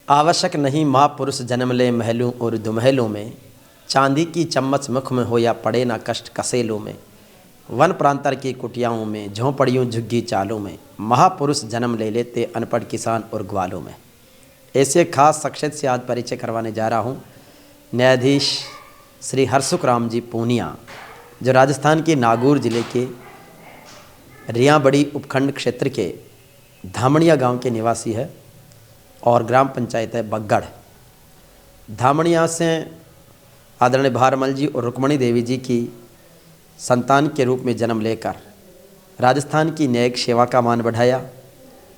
आवश्यक नहीं महापुरुष जन्म ले महलों और दुमहलों में, चांदी की चम्मच मुख में हो या पड़े ना कष्ट कसेलों में, वन प्रांतर की कुटियाओं में, झोंपड़ियों झुग्गी चालों में, महापुरुष जन्म ले लेते अनपढ़ किसान और ग्वालों में। ऐसे खास शख्सियत से आज परिचय करवाने जा रहा हूँ। न्यायाधीश श्री हरसुख राम जी पूनिया, जो राजस्थान के नागौर जिले के रियाबड़ी उपखंड क्षेत्र के धामणिया गांव के निवासी है और ग्राम पंचायत है बगड़। धामणिया से आदरणीय भारमल जी और रुक्मणी देवी जी की संतान के रूप में जन्म लेकर राजस्थान की न्यायिक सेवा का मान बढ़ाया।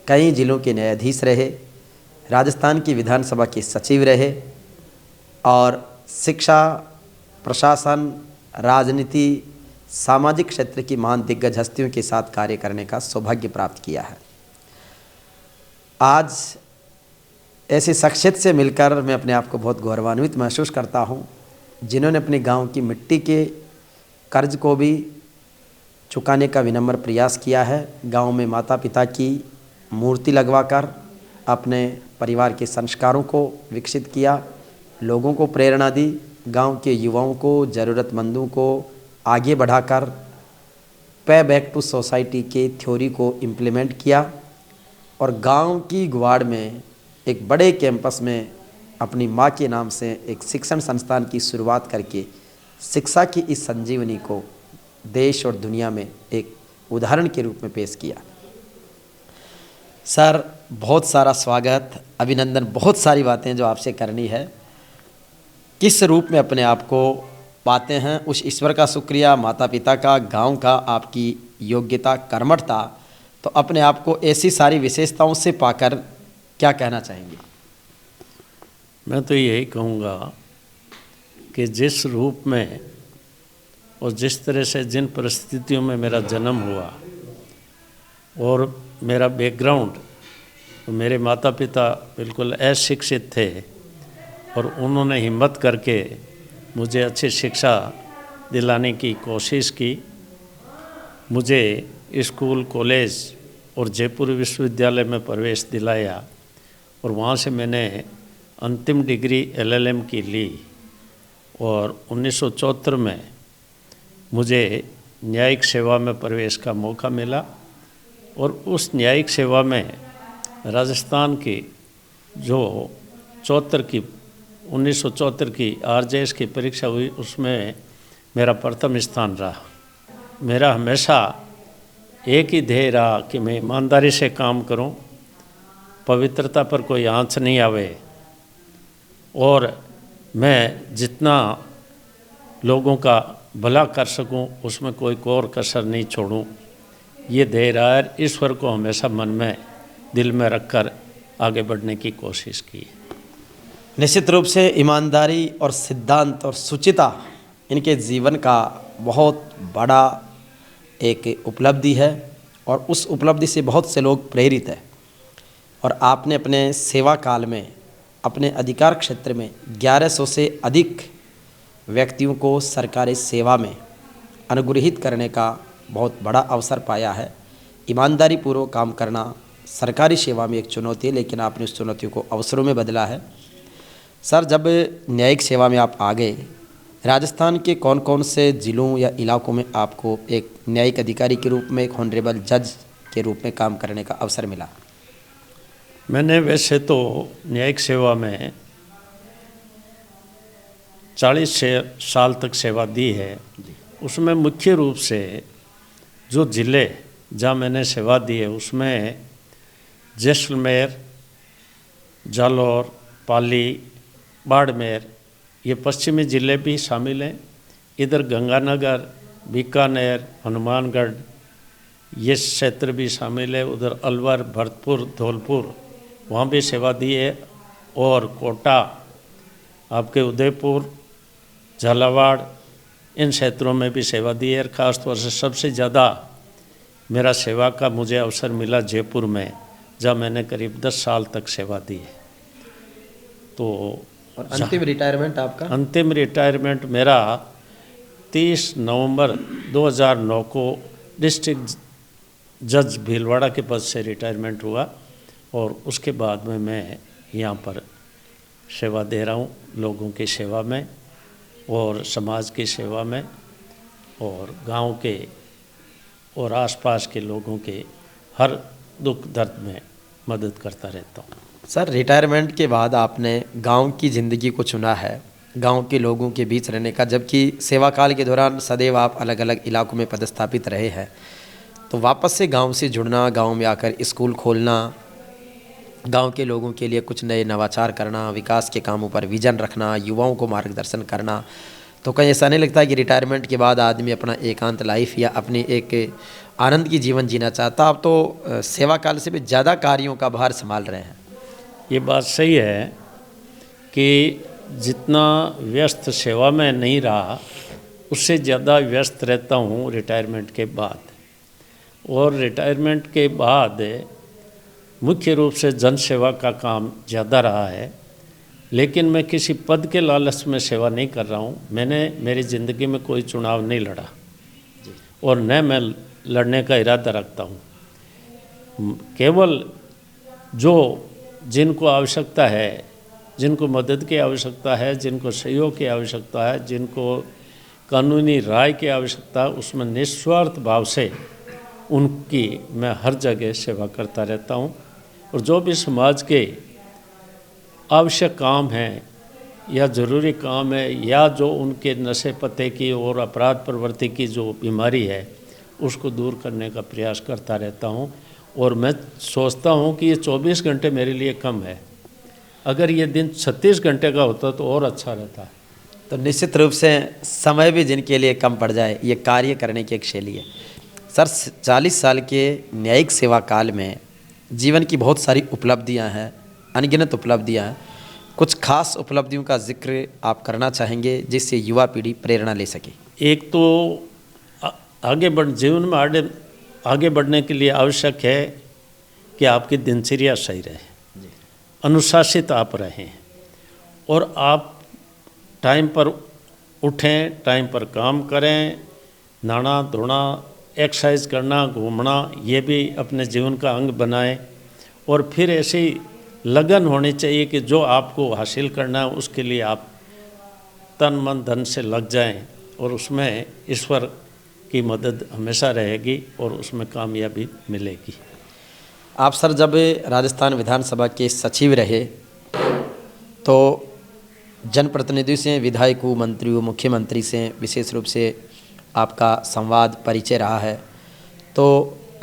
कई जिलों के न्यायाधीश रहे, राजस्थान की विधानसभा के सचिव रहे और शिक्षा, प्रशासन, राजनीति, सामाजिक क्षेत्र की महान दिग्गज हस्तियों के साथ कार्य करने का सौभाग्य प्राप्त किया है। आज ऐसी शख्सियत से मिलकर मैं अपने आप को बहुत गौरवान्वित महसूस करता हूँ, जिन्होंने अपने गांव की मिट्टी के कर्ज को भी चुकाने का विनम्र प्रयास किया है। गांव में माता पिता की मूर्ति लगवाकर अपने परिवार के संस्कारों को विकसित किया, लोगों को प्रेरणा दी, गांव के युवाओं को, ज़रूरतमंदों को आगे बढ़ाकर पे बैक टू सोसाइटी के थ्योरी को इम्प्लीमेंट किया और गांव की गुवाड़ में एक बड़े कैंपस में अपनी माँ के नाम से एक शिक्षण संस्थान की शुरुआत करके शिक्षा की इस संजीवनी को देश और दुनिया में एक उदाहरण के रूप में पेश किया। सर, बहुत सारा स्वागत, अभिनंदन, बहुत सारी बातें जो आपसे करनी है। किस रूप में अपने आप को पाते हैं, उस ईश्वर का शुक्रिया, माता पिता का, गांव का, आपकी योग्यता, कर्मठता, तो अपने आप को ऐसी सारी विशेषताओं से पाकर क्या कहना चाहेंगे? मैं तो यही कहूँगा कि जिस रूप में और जिस तरह से जिन परिस्थितियों में मेरा जन्म हुआ और मेरा बैकग्राउंड, तो मेरे माता पिता बिल्कुल अशिक्षित थे और उन्होंने हिम्मत करके मुझे अच्छी शिक्षा दिलाने की कोशिश की। मुझे स्कूल, कॉलेज और जयपुर विश्वविद्यालय में प्रवेश दिलाया और वहाँ से मैंने अंतिम डिग्री LLM की ली और 1974 में मुझे न्यायिक सेवा में प्रवेश का मौका मिला और उस न्यायिक सेवा में राजस्थान की जो 1974 की RJS की परीक्षा हुई, उसमें मेरा प्रथम स्थान रहा। मेरा हमेशा एक ही ध्येय रहा कि मैं ईमानदारी से काम करूं, पवित्रता पर कोई आँच नहीं आवे और मैं जितना लोगों का भला कर सकूं उसमें कोई कोर कसर नहीं छोड़ूं। ये ध्येय रहा है। ईश्वर को हमेशा मन में, दिल में रखकर आगे बढ़ने की कोशिश की। निश्चित रूप से ईमानदारी और सिद्धांत और शुचिता इनके जीवन का बहुत बड़ा एक उपलब्धि है और उस उपलब्धि से बहुत से लोग प्रेरित हैं। और आपने अपने सेवा काल में अपने अधिकार क्षेत्र में 1100 से अधिक व्यक्तियों को सरकारी सेवा में अनुग्रहित करने का बहुत बड़ा अवसर पाया है। ईमानदारी पूर्वक काम करना सरकारी सेवा में एक चुनौती है, लेकिन आपने उस चुनौतियों को अवसरों में बदला है। सर, जब न्यायिक सेवा में आप आ गए, राजस्थान के कौन कौन से ज़िलों या इलाकों में आपको एक न्यायिक अधिकारी के रूप में, एक हॉनरेबल जज के रूप में काम करने का अवसर मिला? मैंने वैसे तो न्यायिक सेवा में 40 साल तक सेवा दी है। उसमें मुख्य रूप से जो ज़िले जहाँ मैंने सेवा दी है उसमें जैसलमेर, जालौर, पाली, बाड़मेर, ये पश्चिमी ज़िले भी शामिल हैं। इधर गंगानगर, बीकानेर, हनुमानगढ़, ये क्षेत्र भी शामिल है। उधर अलवर, भरतपुर, धौलपुर, वहाँ भी सेवा दी है। और कोटा, आपके उदयपुर, झालावाड़, इन क्षेत्रों में भी सेवा दी है। ख़ास तौर से सबसे ज़्यादा मेरा सेवा का मुझे अवसर मिला जयपुर में, जहाँ मैंने करीब 10 साल तक सेवा दी है। तो और अंतिम रिटायरमेंट आपका? अंतिम रिटायरमेंट मेरा 30 नवंबर 2009 को डिस्ट्रिक्ट जज भीलवाड़ा के पद से रिटायरमेंट हुआ और उसके बाद में मैं यहाँ पर सेवा दे रहा हूँ, लोगों की सेवा में और समाज की सेवा में और गांव के और आसपास के लोगों के हर दुख दर्द में मदद करता रहता हूँ। सर, रिटायरमेंट के बाद आपने गांव की ज़िंदगी को चुना है, गांव के लोगों के बीच रहने का, जबकि सेवा काल के दौरान सदैव आप अलग अलग इलाकों में पदस्थापित रहे हैं। तो वापस से गांव से जुड़ना, गांव में आकर स्कूल खोलना, गांव के लोगों के लिए कुछ नए नवाचार करना, विकास के कामों पर विजन रखना, युवाओं को मार्गदर्शन करना, तो कहीं ऐसा नहीं लगता कि रिटायरमेंट के बाद आदमी अपना एकांत लाइफ या अपनी एक आनंद की जीवन जीना चाहता? आप तो सेवा काल से भी ज़्यादा कार्यों का भार संभाल रहे हैं। ये बात सही है कि जितना व्यस्त सेवा में नहीं रहा, उससे ज़्यादा व्यस्त रहता हूँ रिटायरमेंट के बाद। और रिटायरमेंट के बाद मुख्य रूप से जन सेवा का काम ज़्यादा रहा है, लेकिन मैं किसी पद के लालच में सेवा नहीं कर रहा हूँ। मैंने मेरी ज़िंदगी में कोई चुनाव नहीं लड़ा और न मैं लड़ने का इरादा रखता हूँ। केवल जो जिनको आवश्यकता है, जिनको मदद की आवश्यकता है, जिनको सहयोग की आवश्यकता है, जिनको कानूनी राय की आवश्यकता है, उसमें निस्वार्थ भाव से उनकी मैं हर जगह सेवा करता रहता हूँ। और जो भी समाज के आवश्यक काम हैं या ज़रूरी काम है या जो उनके नशे पते की और अपराध प्रवृत्ति की जो बीमारी है, उसको दूर करने का प्रयास करता रहता हूँ। और मैं सोचता हूँ कि ये 24 घंटे मेरे लिए कम है, अगर ये दिन 36 घंटे का होता तो और अच्छा रहता। तो निश्चित रूप से समय भी जिनके लिए कम पड़ जाए, ये कार्य करने की एक शैली है। सर, 40 साल के न्यायिक सेवा काल में जीवन की बहुत सारी उपलब्धियां हैं, अनगिनत उपलब्धियां हैं। कुछ खास उपलब्धियों का जिक्र आप करना चाहेंगे जिससे युवा पीढ़ी प्रेरणा ले सके? एक तो जीवन में आगे बढ़ने के लिए आवश्यक है कि आपकी दिनचर्या सही रहे, अनुशासित आप रहें और आप टाइम पर उठें, टाइम पर काम करें, नहाना धोना, एक्सरसाइज करना, घूमना, ये भी अपने जीवन का अंग बनाएं। और फिर ऐसी लगन होनी चाहिए कि जो आपको हासिल करना है उसके लिए आप तन मन धन से लग जाएं और उसमें ईश्वर की मदद हमेशा रहेगी और उसमें कामयाबी मिलेगी। आप सर जब राजस्थान विधानसभा के सचिव रहे तो जनप्रतिनिधियों से, विधायकों, मंत्रियों, मुख्यमंत्री से विशेष रूप से आपका संवाद परिचय रहा है। तो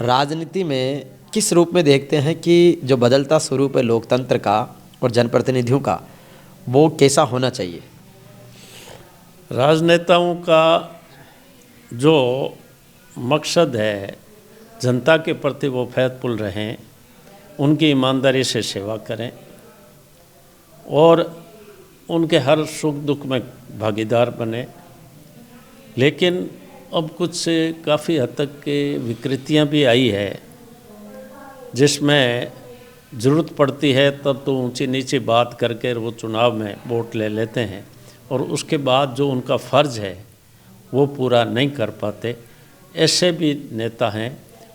राजनीति में किस रूप में देखते हैं कि जो बदलता स्वरूप है लोकतंत्र का और जनप्रतिनिधियों का, वो कैसा होना चाहिए? राजनेताओं का जो मकसद है जनता के प्रति वो फैज़पुल रहें, उनकी ईमानदारी से सेवा करें और उनके हर सुख दुख में भागीदार बने। लेकिन अब कुछ से काफ़ी हद तक के विकृतियां भी आई है, जिसमें ज़रूरत पड़ती है तब तो ऊंची नीची बात करके वो चुनाव में वोट ले लेते हैं और उसके बाद जो उनका फ़र्ज़ है वो पूरा नहीं कर पाते। ऐसे भी नेता हैं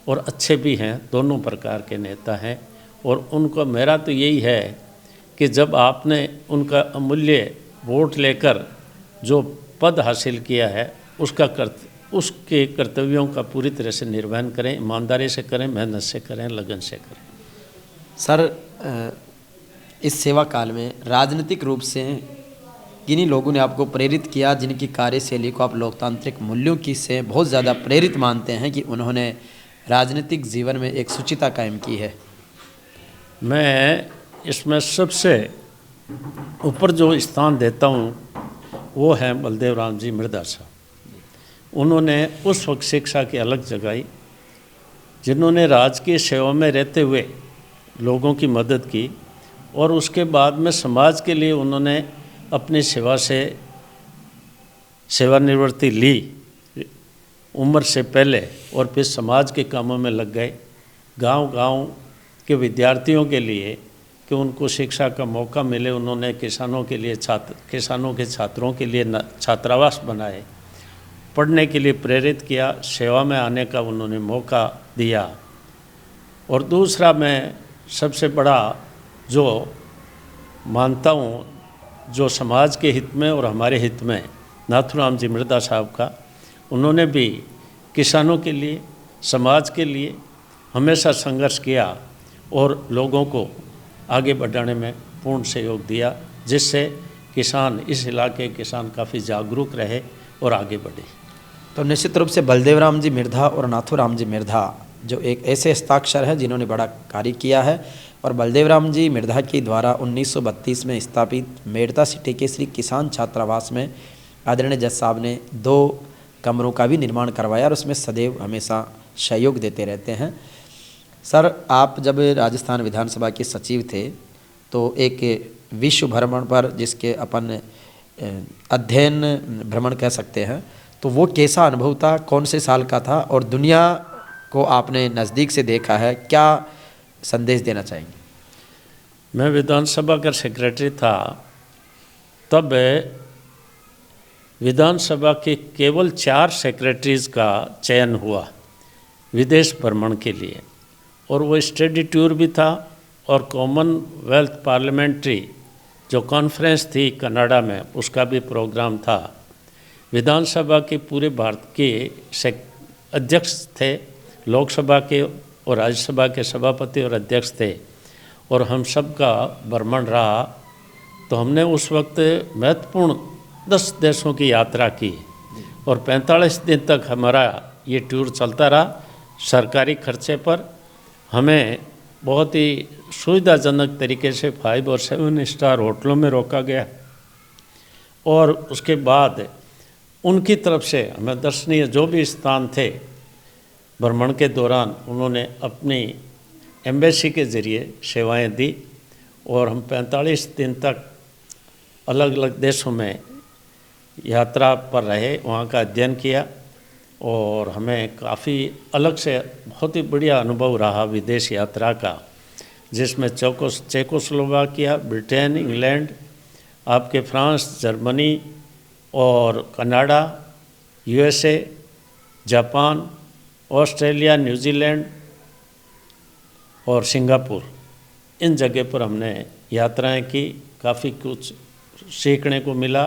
और अच्छे भी हैं, दोनों प्रकार के नेता हैं। और उनको मेरा तो यही है कि जब आपने उनका अमूल्य वोट लेकर जो पद हासिल किया है उसके कर्तव्यों का पूरी तरह से निर्वहन करें, ईमानदारी से करें, मेहनत से करें, लगन से करें। सर, इस सेवा काल में राजनीतिक रूप से किन्हीं लोगों ने आपको प्रेरित किया जिनकी कार्यशैली को आप लोकतांत्रिक मूल्यों की से बहुत ज़्यादा प्रेरित मानते हैं कि उन्होंने राजनीतिक जीवन में एक शुचिता कायम की है? मैं इसमें सबसे ऊपर जो स्थान देता हूँ वो है बलदेव राम जी मिर्धा साहब। उन्होंने उस वक्त शिक्षा की अलग जगाई, जिन्होंने राजकीय सेवा में रहते हुए लोगों की मदद की और उसके बाद में समाज के लिए उन्होंने अपनी सेवा से सेवानिवृत्ति ली उम्र से पहले और फिर समाज के कामों में लग गए। गांव-गांव के विद्यार्थियों के लिए कि उनको शिक्षा का मौका मिले, उन्होंने किसानों के लिए किसानों के छात्रों के लिए छात्रावास बनाए, पढ़ने के लिए प्रेरित किया, सेवा में आने का उन्होंने मौका दिया। और दूसरा मैं सबसे बड़ा जो मानता हूँ जो समाज के हित में और हमारे हित में नाथूराम जी मिर्धा साहब का, उन्होंने भी किसानों के लिए, समाज के लिए हमेशा संघर्ष किया और लोगों को आगे बढ़ाने में पूर्ण सहयोग दिया, जिससे किसान, इस इलाके के किसान काफ़ी जागरूक रहे और आगे बढ़े। तो निश्चित रूप से बलदेव राम जी मिर्धा और नाथूराम जी मिर्धा जो एक ऐसे हस्ताक्षर हैं जिन्होंने बड़ा कार्य किया है, और बलदेव राम जी मिर्धा के द्वारा 1932 में स्थापित मेड़ता सिटी के श्री किसान छात्रावास में आदरणीय जज साहब ने 2 कमरों का भी निर्माण करवाया और उसमें सदैव हमेशा सहयोग देते रहते हैं। सर, आप जब राजस्थान विधानसभा के सचिव थे तो एक विश्व भ्रमण पर, जिसके अपन अध्ययन भ्रमण कह सकते हैं, तो वो कैसा अनुभव था, कौन से साल का था और दुनिया को आपने नज़दीक से देखा है, क्या संदेश देना चाहेंगे? मैं विधानसभा का सेक्रेटरी था, तब विधानसभा के केवल 4 सेक्रेटरीज़ का चयन हुआ विदेश भ्रमण के लिए, और वो स्टडी टूर भी था और कॉमनवेल्थ पार्लियामेंट्री जो कॉन्फ्रेंस थी कनाडा में, उसका भी प्रोग्राम था। विधानसभा के पूरे भारत के अध्यक्ष थे, लोकसभा के और राज्यसभा के सभापति और अध्यक्ष थे, और हम सब का भ्रमण रहा। तो हमने उस वक्त महत्वपूर्ण 10 देशों की यात्रा की और 45 दिन तक हमारा ये टूर चलता रहा। सरकारी खर्चे पर हमें बहुत ही सुविधाजनक तरीके से 5 और 7 स्टार होटलों में रोका गया, और उसके बाद उनकी तरफ से हमें दर्शनीय जो भी स्थान थे भ्रमण के दौरान उन्होंने अपनी एम्बेसी के ज़रिए सेवाएं दी, और हम 45 दिन तक अलग अलग देशों में यात्रा पर रहे, वहाँ का अध्ययन किया, और हमें काफ़ी अलग से बहुत ही बढ़िया अनुभव रहा विदेश यात्रा का, जिसमें चेकोस्लोवाकिया, ब्रिटेन, इंग्लैंड, आपके फ्रांस, जर्मनी और Canada, USA, Japan, Australia, New Zealand और सिंगापुर, इन जगह पर हमने यात्राएं की। काफ़ी कुछ सीखने को मिला,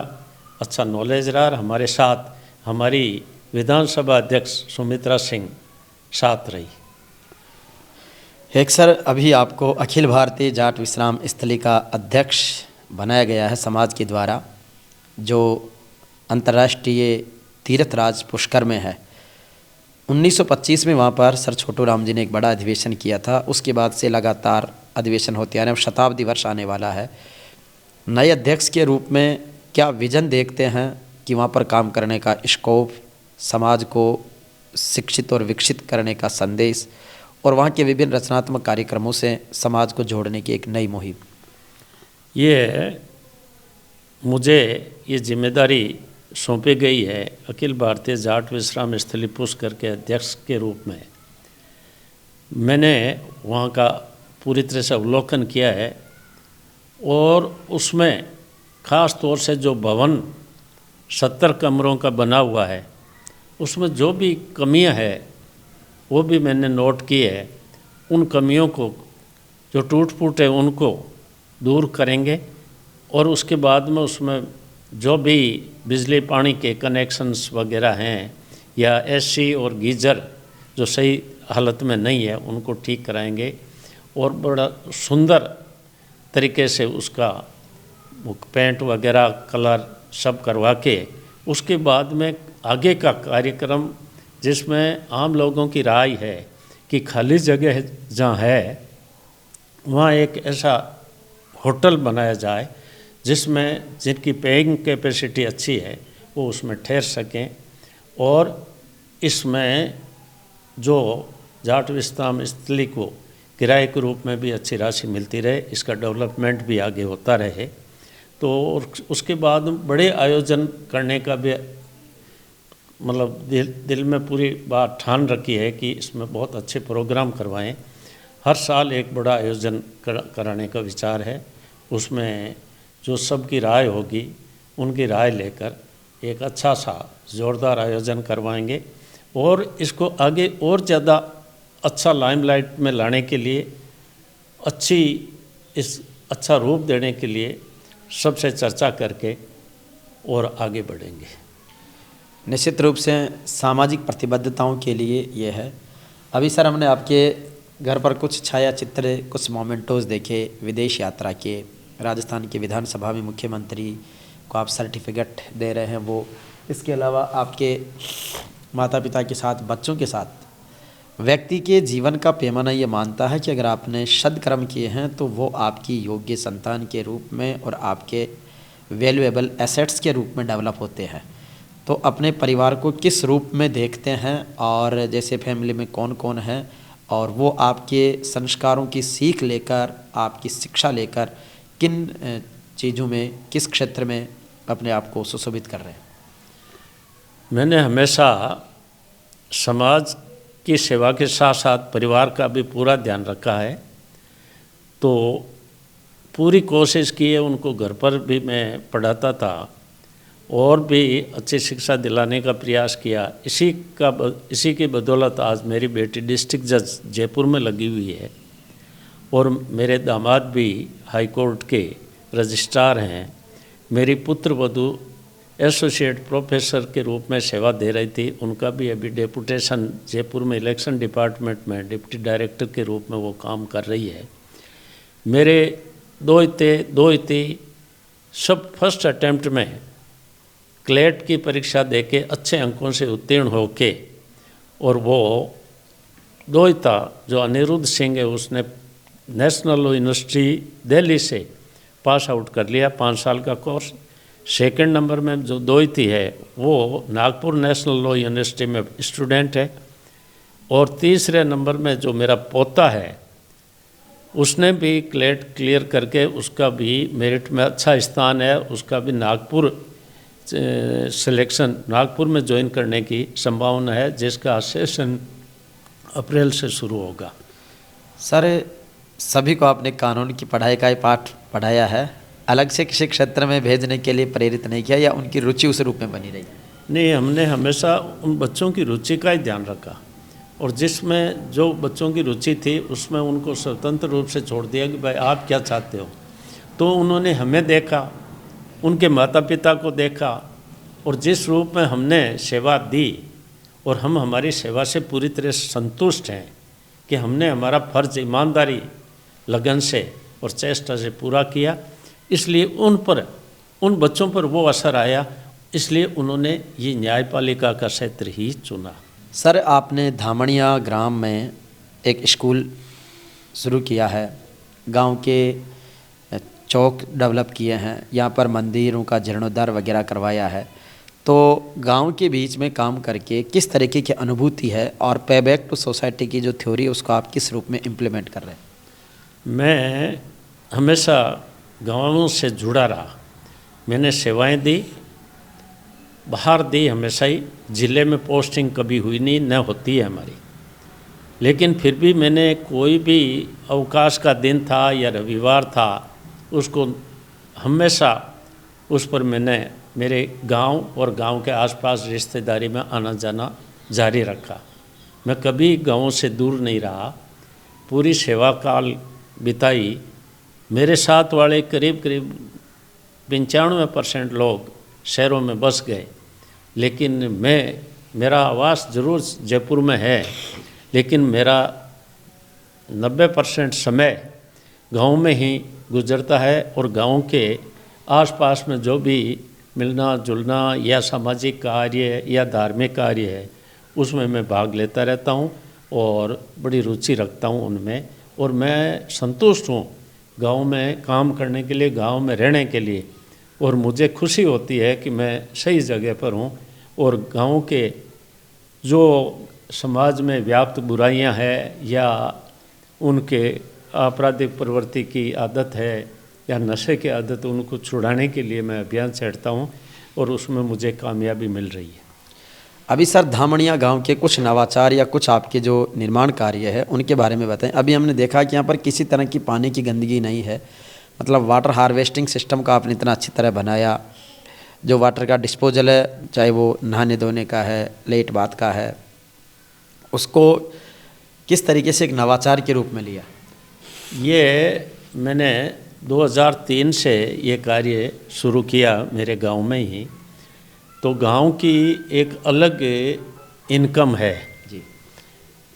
अच्छा नॉलेज रहा। हमारे साथ हमारी विधानसभा अध्यक्ष सुमित्रा सिंह साथ रही। एक सर, अभी आपको अखिल भारतीय जाट विश्राम स्थली का अध्यक्ष बनाया गया है समाज के द्वारा, जो अंतर्राष्ट्रीय तीर्थराज पुष्कर में है। 1925 में वहाँ पर सर छोटू राम जी ने एक बड़ा अधिवेशन किया था। उसके बाद से लगातार अधिवेशन होते आ रहे हैं, शताब्दी वर्ष आने वाला है। नए अध्यक्ष के रूप में क्या विजन देखते हैं कि वहाँ पर काम करने का स्कोप, समाज को शिक्षित और विकसित करने का संदेश, और वहाँ के विभिन्न रचनात्मक कार्यक्रमों से समाज को जोड़ने की एक नई मुहिम? ये मुझे ये जिम्मेदारी सौंपी गई है अखिल भारतीय जाट विश्राम स्थली पुष्कर के अध्यक्ष के रूप में। मैंने वहाँ का पूरी तरह से अवलोकन किया है, और उसमें ख़ास तौर से जो भवन 70 कमरों का बना हुआ है, उसमें जो भी कमियां है वो भी मैंने नोट की है। उन कमियों को, जो टूट फूट है, उनको दूर करेंगे, और उसके बाद में उसमें जो भी बिजली पानी के कनेक्शंस वगैरह हैं या एसी और गीज़र जो सही हालत में नहीं है, उनको ठीक कराएंगे, और बड़ा सुंदर तरीके से उसका पेंट वगैरह कलर सब करवा के उसके बाद में आगे का कार्यक्रम, जिसमें आम लोगों की राय है कि खाली जगह जहाँ है वहाँ एक ऐसा होटल बनाया जाए जिसमें जिनकी पेइंग कैपेसिटी अच्छी है वो उसमें ठहर सकें, और इसमें जो जाट विश्राम स्थली को किराए के रूप में भी अच्छी राशि मिलती रहे, इसका डेवलपमेंट भी आगे होता रहे। तो उसके बाद बड़े आयोजन करने का भी मतलब दिल में पूरी बात ठान रखी है कि इसमें बहुत अच्छे प्रोग्राम करवाएं। हर साल एक बड़ा आयोजन कराने का विचार है। उसमें जो सबकी राय होगी उनकी राय लेकर एक अच्छा सा ज़ोरदार आयोजन करवाएंगे, और इसको आगे और ज़्यादा अच्छा लाइमलाइट में लाने के लिए, अच्छा रूप देने के लिए सबसे चर्चा करके और आगे बढ़ेंगे। निश्चित रूप से सामाजिक प्रतिबद्धताओं के लिए ये है। अभी सर हमने आपके घर पर कुछ छाया चित्र, कुछ मोमेंटोज देखे विदेश यात्रा के, राजस्थान के विधानसभा में मुख्यमंत्री को आप सर्टिफिकेट दे रहे हैं वो, इसके अलावा आपके माता पिता के साथ, बच्चों के साथ। व्यक्ति के जीवन का पैमाना ये मानता है कि अगर आपने सद्कर्म किए हैं तो वो आपकी योग्य संतान के रूप में और आपके वैल्यूएबल एसेट्स के रूप में डेवलप होते हैं। तो अपने परिवार को किस रूप में देखते हैं, और जैसे फैमिली में कौन कौन है, और वो आपके संस्कारों की सीख लेकर, आपकी शिक्षा लेकर किन चीज़ों में, किस क्षेत्र में अपने आप को सुशोभित कर रहे हैं? मैंने हमेशा समाज की सेवा के साथ साथ परिवार का भी पूरा ध्यान रखा है। तो पूरी कोशिश की है, उनको घर पर भी मैं पढ़ाता था और भी अच्छी शिक्षा दिलाने का प्रयास किया। इसी की बदौलत आज मेरी बेटी डिस्ट्रिक्ट जज जयपुर में लगी हुई है और मेरे दामाद भी हाई कोर्ट के रजिस्ट्रार हैं। मेरी पुत्र वधू एसोसिएट प्रोफेसर के रूप में सेवा दे रही थी, उनका भी अभी डेपुटेशन जयपुर में इलेक्शन डिपार्टमेंट में डिप्टी डायरेक्टर के रूप में वो काम कर रही है। मेरे दो इते सब फर्स्ट अटेम्प्ट में क्लेट की परीक्षा देके अच्छे अंकों से उत्तीर्ण होके, और वो दोहिता जो अनिरुद्ध सिंह है उसने नेशनल लॉ यूनिवर्सिटी दिल्ली से पास आउट कर लिया 5 साल का कोर्स। सेकंड नंबर में जो दोहिती है वो नागपुर नेशनल लॉ यूनिवर्सिटी में स्टूडेंट है, और तीसरे नंबर में जो मेरा पोता है उसने भी क्लेट क्लियर करके उसका भी मेरिट में अच्छा स्थान है, उसका भी नागपुर सिलेक्शन नागपुर में ज्वाइन करने की संभावना है, जिसका सेशन अप्रैल से शुरू होगा। सर सभी को आपने कानून की पढ़ाई का ही पाठ पढ़ाया है, अलग से किसी क्षेत्र में भेजने के लिए प्रेरित नहीं किया, या उनकी रुचि उस रूप में बनी रही? नहीं, हमने हमेशा उन बच्चों की रुचि का ही ध्यान रखा, और जिसमें जो बच्चों की रुचि थी उसमें उनको स्वतंत्र रूप से छोड़ दिया कि भाई आप क्या चाहते हो। तो उन्होंने हमें देखा, उनके माता पिता को देखा, और जिस रूप में हमने सेवा दी, और हम हमारी सेवा से पूरी तरह संतुष्ट हैं कि हमने हमारा फ़र्ज ईमानदारी, लगन से और चेष्टा से पूरा किया, इसलिए उन बच्चों पर वो असर आया, इसलिए उन्होंने ये न्यायपालिका का क्षेत्र ही चुना। सर आपने धामणिया ग्राम में एक स्कूल शुरू किया है, गांव के चौक डेवलप किए हैं, यहाँ पर मंदिरों का जीर्णोद्धार वगैरह करवाया है। तो गांव के बीच में काम करके किस तरीके की अनुभूति है, और पे बैक टू सोसाइटी की जो थ्योरी है उसको आप किस रूप में इम्प्लीमेंट कर रहे हैं? मैं हमेशा गाँवों से जुड़ा रहा, मैंने सेवाएं दी, बाहर दी हमेशा ही। ज़िले में पोस्टिंग कभी हुई नहीं, न होती है हमारी, लेकिन फिर भी मैंने कोई भी अवकाश का दिन था या रविवार था, उसको हमेशा उस पर मैंने मेरे गांव और गांव के आसपास रिश्तेदारी में आना जाना जारी रखा। मैं कभी गाँव से दूर नहीं रहा, पूरी सेवा काल बिताई। मेरे साथ वाले करीब 95% लोग शहरों में बस गए, लेकिन मेरा आवास जरूर जयपुर में है, लेकिन मेरा 90% समय गांव में ही गुजरता है, और गांव के आसपास में जो भी मिलना जुलना या सामाजिक कार्य या धार्मिक कार्य है उसमें मैं भाग लेता रहता हूं, और बड़ी रुचि रखता हूं उनमें, और मैं संतुष्ट हूं गांव में काम करने के लिए, गांव में रहने के लिए, और मुझे खुशी होती है कि मैं सही जगह पर हूं। और गांव के जो समाज में व्याप्त बुराइयां हैं या उनके आपराधिक प्रवृत्ति की आदत है या नशे की आदत, उनको छुड़ाने के लिए मैं अभियान छेड़ता हूं, और उसमें मुझे कामयाबी मिल रही है। अभी सर धामणिया गांव के कुछ नवाचार या कुछ आपके जो निर्माण कार्य है उनके बारे में बताएं। अभी हमने देखा कि यहाँ पर किसी तरह की पानी की गंदगी नहीं है, मतलब वाटर हार्वेस्टिंग सिस्टम का आपने इतना अच्छी तरह बनाया। जो वाटर का डिस्पोजल है, चाहे वो नहाने धोने का है, लेट बाथ का है, उसको किस तरीके से एक नवाचार के रूप में लिया? ये मैंने 2003 से ये कार्य शुरू किया मेरे गांव में ही। तो गांव की एक अलग इनकम है जी।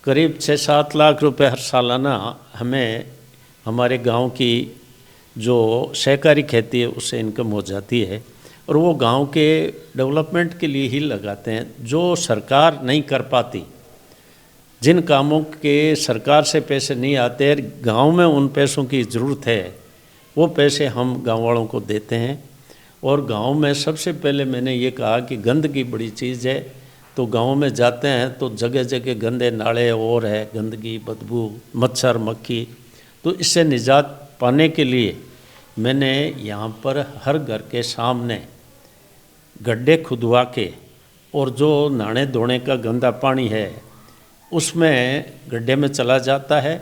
करीब 6-7 लाख रुपए हर सालाना हमें हमारे गांव की जो सहकारी खेती है उससे इनकम हो जाती है, और वो गांव के डेवलपमेंट के लिए ही लगाते हैं जो सरकार नहीं कर पाती। जिन कामों के सरकार से पैसे नहीं आते, गांव में उन पैसों की ज़रूरत है, वो पैसे हम गांव वालों को देते हैं। और गांव में सबसे पहले मैंने ये कहा कि गंदगी बड़ी चीज़ है, तो गांव में जाते हैं तो जगह जगह गंदे नाले और है, गंदगी, बदबू, मच्छर, मक्खी। तो इससे निजात पाने के लिए मैंने यहाँ पर हर घर के सामने गड्ढे खुदवा के, और जो नहाने धोने का गंदा पानी है उसमें गड्ढे में चला जाता है,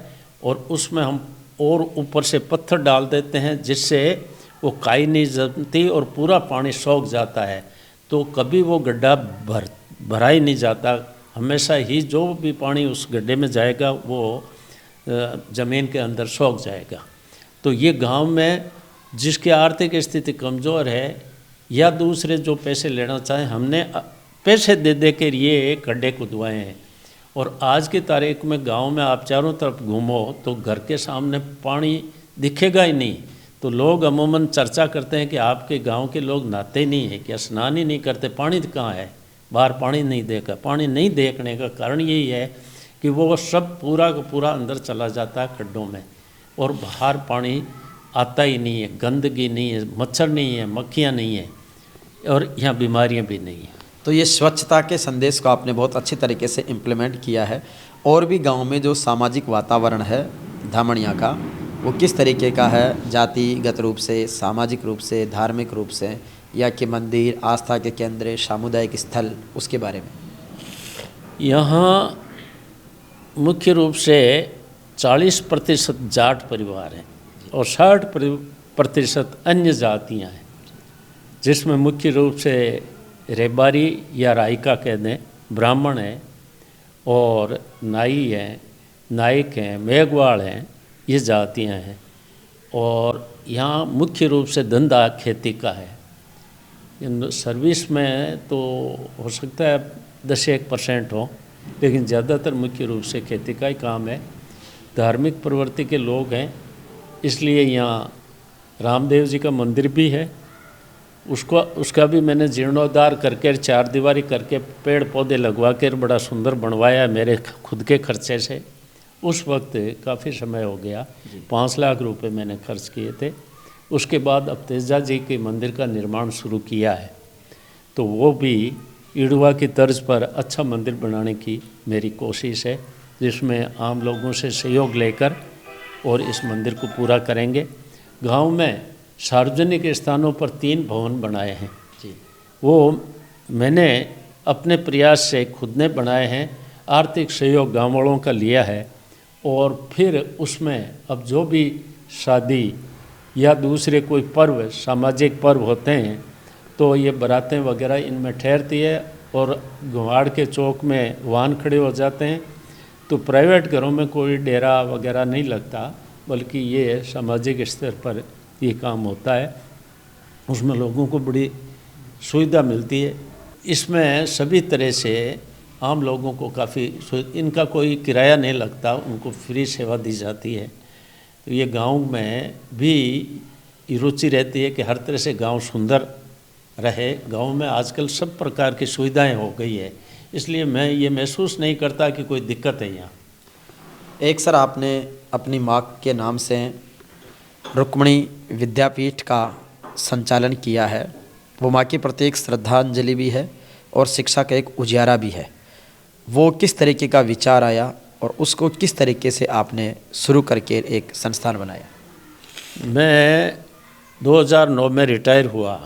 और उसमें हम और ऊपर से पत्थर डाल देते हैं जिससे वो काई नहीं जमती और पूरा पानी सूख जाता है। तो कभी वो गड्ढा भरा ही नहीं जाता, हमेशा ही जो भी पानी उस गड्ढे में जाएगा वो ज़मीन के अंदर सूख जाएगा। तो ये गांव में जिसकी आर्थिक स्थिति कमज़ोर है या दूसरे जो पैसे लेना चाहें, हमने पैसे दे दे के ये गड्ढे खुदवाए हैं। और आज की तारीख में गांव में आप चारों तरफ घूमो तो घर के सामने पानी दिखेगा ही नहीं। तो लोग अमूमन चर्चा करते हैं कि आपके गांव के लोग नहाते नहीं हैं, क्या स्नान ही नहीं करते, पानी कहाँ है, बाहर पानी नहीं देखा। पानी नहीं देखने का कारण यही है कि वो सब पूरा का पूरा अंदर चला जाता है खड्डों में, और बाहर पानी आता ही नहीं है, गंदगी नहीं है, मच्छर नहीं है, मक्खियाँ नहीं है, और यहाँ बीमारियाँ भी नहीं हैं। तो ये स्वच्छता के संदेश को आपने बहुत अच्छी तरीके से इम्प्लीमेंट किया है। और भी गांव में जो सामाजिक वातावरण है धामणिया का, वो किस तरीके का है, जातिगत रूप से, सामाजिक रूप से, धार्मिक रूप से, या कि मंदिर, आस्था के केंद्र, सामुदायिक स्थल, उसके बारे में? यहाँ मुख्य रूप से 40% जाट परिवार हैं और 60% अन्य जातियाँ हैं, जिसमें मुख्य रूप से रेबारी या रायका कह दें, ब्राह्मण हैं और नाई हैं, नायक हैं, मेघवाड़ हैं, ये जातियाँ हैं। और यहाँ मुख्य रूप से धंधा खेती का है। इन सर्विस में तो हो सकता है 10-1% हो, लेकिन ज़्यादातर मुख्य रूप से खेती का ही काम है। धार्मिक प्रवृत्ति के लोग हैं, इसलिए यहाँ रामदेव जी का मंदिर भी है। उसका भी मैंने जीर्णोद्धार करके, 4 दीवारी करके, पेड़ पौधे लगवा कर बड़ा सुंदर बनवाया मेरे खुद के खर्चे से। उस वक्त काफ़ी समय हो गया, 5 लाख रुपए मैंने खर्च किए थे। उसके बाद अब तेजा जी के मंदिर का निर्माण शुरू किया है, तो वो भी इड़वा की तर्ज पर अच्छा मंदिर बनाने की मेरी कोशिश है, जिसमें आम लोगों से सहयोग लेकर और इस मंदिर को पूरा करेंगे। गांव में सार्वजनिक स्थानों पर 3 भवन बनाए हैं जी, वो मैंने अपने प्रयास से खुद ने बनाए हैं, आर्थिक सहयोग गाँव वालों का लिया है। और फिर उसमें अब जो भी शादी या दूसरे कोई पर्व, सामाजिक पर्व होते हैं, तो ये बारातें वगैरह इनमें ठहरती है और गुवाड़ के चौक में वाहन खड़े हो जाते हैं। तो प्राइवेट घरों में कोई डेरा वगैरह नहीं लगता, बल्कि ये सामाजिक स्तर पर ये काम होता है। उसमें लोगों को बड़ी सुविधा मिलती है। इसमें सभी तरह से आम लोगों को काफ़ी, इनका कोई किराया नहीं लगता, उनको फ्री सेवा दी जाती है। तो ये गांव में भी रुचि रहती है कि हर तरह से गांव सुंदर रहे। गांव में आजकल सब प्रकार की सुविधाएं हो गई है, इसलिए मैं ये महसूस नहीं करता कि कोई दिक्कत है यहाँ। एक सर, आपने अपनी माँ के नाम से रुक्मिणी विद्यापीठ का संचालन किया है। वो माँ के प्रति एक श्रद्धांजलि भी है और शिक्षा का एक उजियारा भी है। वो किस तरीके का विचार आया और उसको किस तरीके से आपने शुरू करके एक संस्थान बनाया? मैं 2009 में रिटायर हुआ।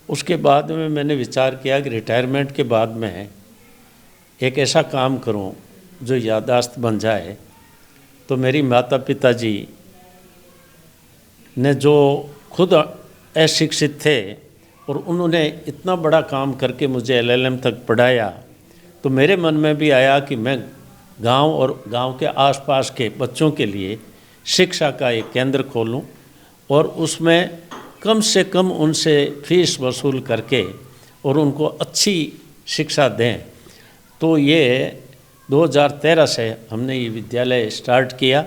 उसके बाद में मैंने विचार किया कि रिटायरमेंट के बाद में एक ऐसा काम करूं जो याददाश्त बन जाए। तो मेरी माता पिता जी ने, जो खुद अशिक्षित थे और उन्होंने इतना बड़ा काम करके मुझे LLM तक पढ़ाया, तो मेरे मन में भी आया कि मैं गांव और गांव के आसपास के बच्चों के लिए शिक्षा का एक केंद्र खोलूं और उसमें कम से कम उनसे फीस वसूल करके और उनको अच्छी शिक्षा दें। तो ये 2013 से हमने ये विद्यालय स्टार्ट किया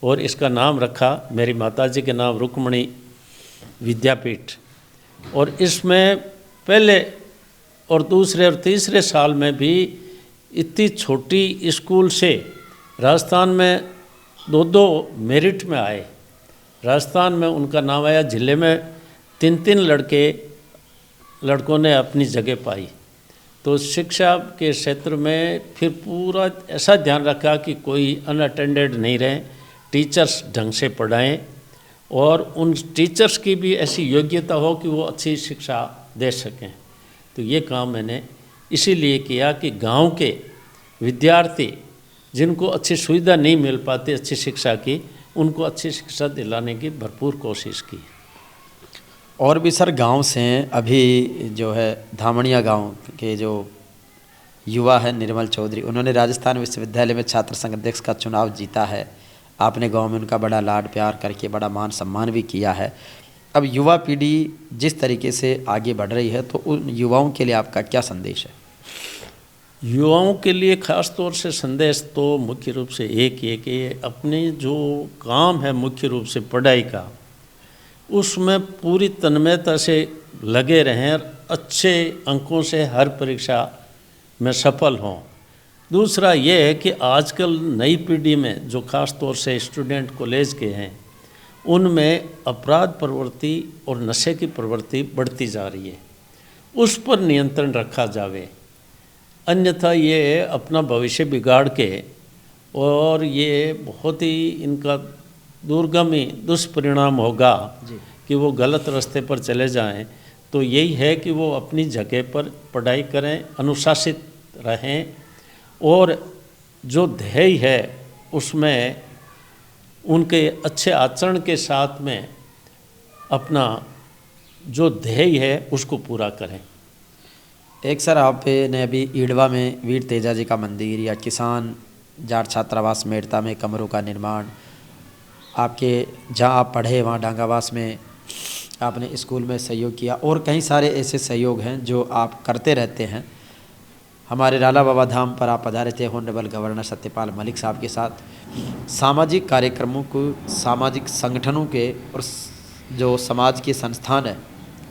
और इसका नाम रखा मेरी माताजी के नाम रुक्मणी विद्यापीठ। और इसमें पहले और दूसरे और तीसरे साल में भी इतनी छोटी स्कूल से राजस्थान में 2 मेरिट में आए। राजस्थान में उनका नाम आया, जिले में 3 लड़कों ने अपनी जगह पाई। तो शिक्षा के क्षेत्र में फिर पूरा ऐसा ध्यान रखा कि कोई अनअटेंडेड नहीं रहे, टीचर्स ढंग से पढ़ाएं और उन टीचर्स की भी ऐसी योग्यता हो कि वो अच्छी शिक्षा दे सकें। तो ये काम मैंने इसीलिए किया कि गांव के विद्यार्थी जिनको अच्छी सुविधा नहीं मिल पाती अच्छी शिक्षा की, उनको अच्छी शिक्षा दिलाने की भरपूर कोशिश की। और भी सर गांव से अभी जो है धामणिया गांव के जो युवा है निर्मल चौधरी, उन्होंने राजस्थान विश्वविद्यालय में छात्र संघ अध्यक्ष का चुनाव जीता है। आपने गांव में उनका बड़ा लाड प्यार करके बड़ा मान सम्मान भी किया है। अब युवा पीढ़ी जिस तरीके से आगे बढ़ रही है, तो उन युवाओं के लिए आपका क्या संदेश है? युवाओं के लिए ख़ास तौर से संदेश तो मुख्य रूप से एक ही है कि अपने जो काम है मुख्य रूप से पढ़ाई का, उसमें पूरी तन्मयता से लगे रहें और अच्छे अंकों से हर परीक्षा में सफल हों। दूसरा ये है कि आजकल नई पीढ़ी में जो ख़ास तौर से स्टूडेंट कॉलेज के हैं, उनमें अपराध प्रवृत्ति और नशे की प्रवृत्ति बढ़ती जा रही है, उस पर नियंत्रण रखा जावे। अन्यथा ये अपना भविष्य बिगाड़ के और ये बहुत ही इनका दूरगामी दुष्परिणाम होगा कि वो गलत रास्ते पर चले जाएं। तो यही है कि वो अपनी जगह पर पढ़ाई करें, अनुशासित रहें और जो ध्येय है उसमें उनके अच्छे आचरण के साथ में अपना जो ध्येय है उसको पूरा करें। एक सर आपने अभी ईडवा में वीर तेजा जी का मंदिर या किसान जाट छात्रावास मेड़ता में कमरों का निर्माण, आपके जहाँ आप पढ़े वहाँ डांगावास में आपने स्कूल में सहयोग किया और कई सारे ऐसे सहयोग हैं जो आप करते रहते हैं। हमारे राला बाबा धाम पर आप पधारे थे ऑनरेबल गवर्नर सत्यपाल मलिक साहब के साथ। सामाजिक कार्यक्रमों को, सामाजिक संगठनों के और जो समाज के संस्थान है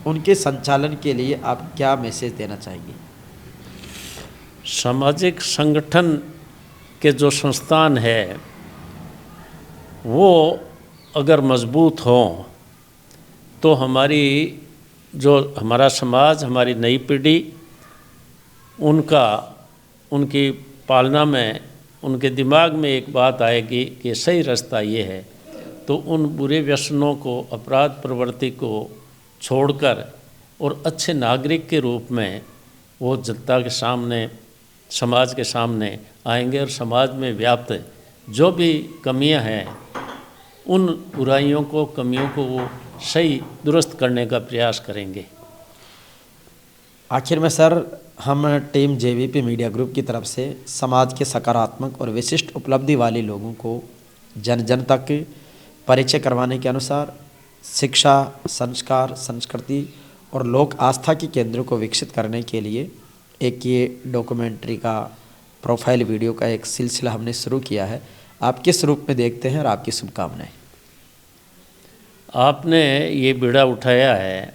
उनके संचालन के लिए आप क्या मैसेज देना चाहेंगे? सामाजिक संगठन के जो संस्थान है वो अगर मजबूत हों तो हमारा समाज, हमारी नई पीढ़ी उनकी पालना में उनके दिमाग में एक बात आएगी कि सही रास्ता ये है। तो उन बुरे व्यसनों को, अपराध प्रवृत्ति को छोड़कर और अच्छे नागरिक के रूप में वो जनता के सामने, समाज के सामने आएंगे और समाज में व्याप्त जो भी कमियां हैं उन बुराइयों को, कमियों को वो सही दुरुस्त करने का प्रयास करेंगे। आखिर में सर, हम टीम जेवीपी मीडिया ग्रुप की तरफ से समाज के सकारात्मक और विशिष्ट उपलब्धि वाले लोगों को जन जन तक परिचय करवाने के अनुसार शिक्षा, संस्कार, संस्कृति और लोक आस्था के केंद्रों को विकसित करने के लिए एक ये डॉक्यूमेंट्री का प्रोफाइल वीडियो का एक सिलसिला हमने शुरू किया है। आप किस रूप में देखते हैं और आपकी शुभकामनाएं? आपने ये बीड़ा उठाया है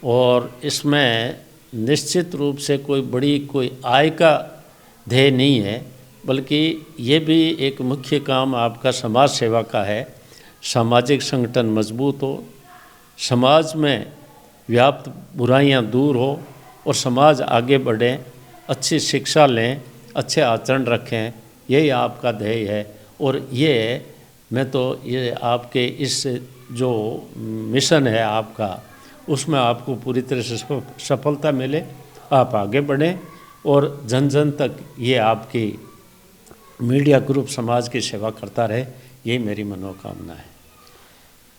और इसमें निश्चित रूप से कोई आय का ध्येय नहीं है, बल्कि ये भी एक मुख्य काम आपका समाज सेवा का है। सामाजिक संगठन मजबूत हो, समाज में व्याप्त बुराइयां दूर हो और समाज आगे बढ़े, अच्छी शिक्षा लें, अच्छे आचरण रखें, यही आपका ध्येय है। और ये मैं तो ये आपके इस जो मिशन है आपका, उसमें आपको पूरी तरह से सफलता मिले, आप आगे बढ़ें और जन जन तक ये आपकी मीडिया ग्रुप समाज की सेवा करता रहे, यही मेरी मनोकामना है।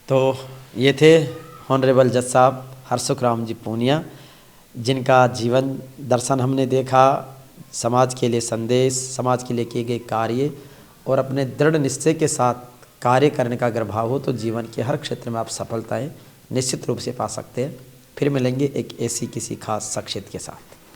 तो ये थे ऑनरेबल जज साहब हरसुख राम जी पूनिया, जिनका जीवन दर्शन हमने देखा, समाज के लिए संदेश, समाज के लिए किए गए कार्य और अपने दृढ़ निश्चय के साथ कार्य करने का अगर भाव हो तो जीवन के हर क्षेत्र में आप सफलताएं निश्चित रूप से पा सकते हैं। फिर मिलेंगे एक ऐसी किसी खास शख्सियत के साथ।